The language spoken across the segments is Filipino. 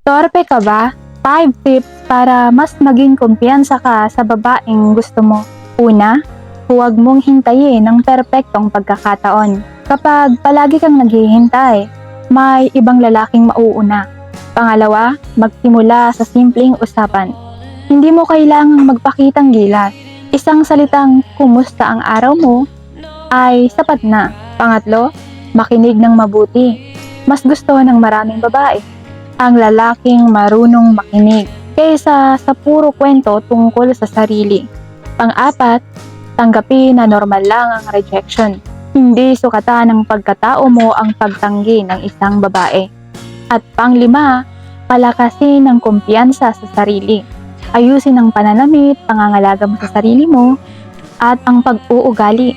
Torpe ka ba? 5 tips para mas maging kumpiyansa ka sa babaeng gusto mo. Una, huwag mong hintayin ang perpektong pagkakataon. Kapag palagi kang naghihintay, may ibang lalaking mauuna. Pangalawa, magsimula sa simpleng usapan. Hindi mo kailangang magpakitang gilas. Isang salitang kumusta ang araw mo ay sapat na. Pangatlo, makinig ng mabuti. Mas gusto ng maraming babae ang lalaking marunong makinig kaysa sa puro kwento tungkol sa sarili. Pang-apat, tanggapin na normal lang ang rejection. Hindi sukatan ng pagkatao mo ang pagtanggi ng isang babae. At pang-lima, palakasin ang kumpiyansa sa sarili. Ayusin ang pananamit, pangangalaga mo sa sarili mo, at ang pag-uugali.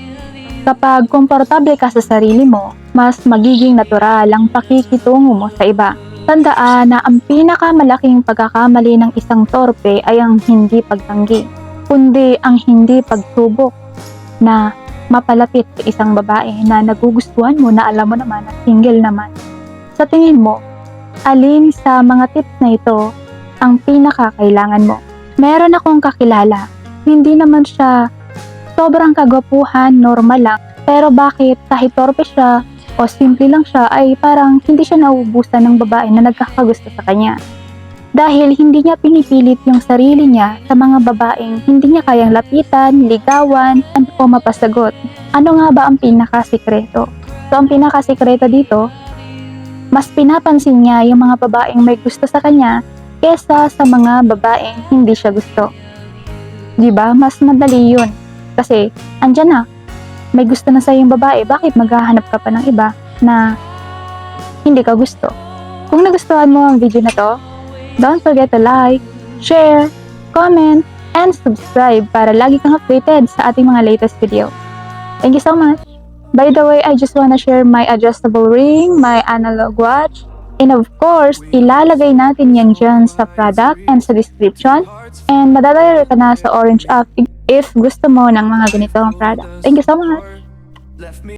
Kapag komportable ka sa sarili mo, mas magiging natural ang pakikitungo mo sa iba. Tandaan na ang pinakamalaking pagkakamali ng isang torpe ay ang hindi pagtanggi, kundi ang hindi pagsubok na mapalapit sa isang babae na nagugustuhan mo na alam mo naman na single naman. Sa tingin mo, alin sa mga tips na ito ang pinakakailangan mo? Meron akong kakilala, hindi naman siya sobrang kagwapuhan, normal lang, pero bakit kahit torpe siya o simple lang siya ay parang hindi siya nauubusan ng babae na nagkakagusto sa kanya. Dahil hindi niya pinipilit yung sarili niya sa mga babaeng hindi niya kayang lapitan, ligawan, o mapasagot. Ano nga ba ang pinakasikreto? So ang pinakasikreto dito, mas pinapansin niya yung mga babaeng may gusto sa kanya kesa sa mga babaeng hindi siya gusto. Diba? Mas madali yun. Kasi andyan na, may gusto na sa'yo yung babae, bakit maghahanap ka pa ng iba na hindi ka gusto? Kung nagustuhan mo ang video na to, don't forget to like, share, comment, and subscribe para lagi kang updated sa ating mga latest video. Thank you so much! By the way, I just wanna share my adjustable ring, my analog watch, and of course, ilalagay natin yan dyan sa product and sa description. And madadala ka na sa Orange app if gusto mo ng mga ganitong product. Thank you so much!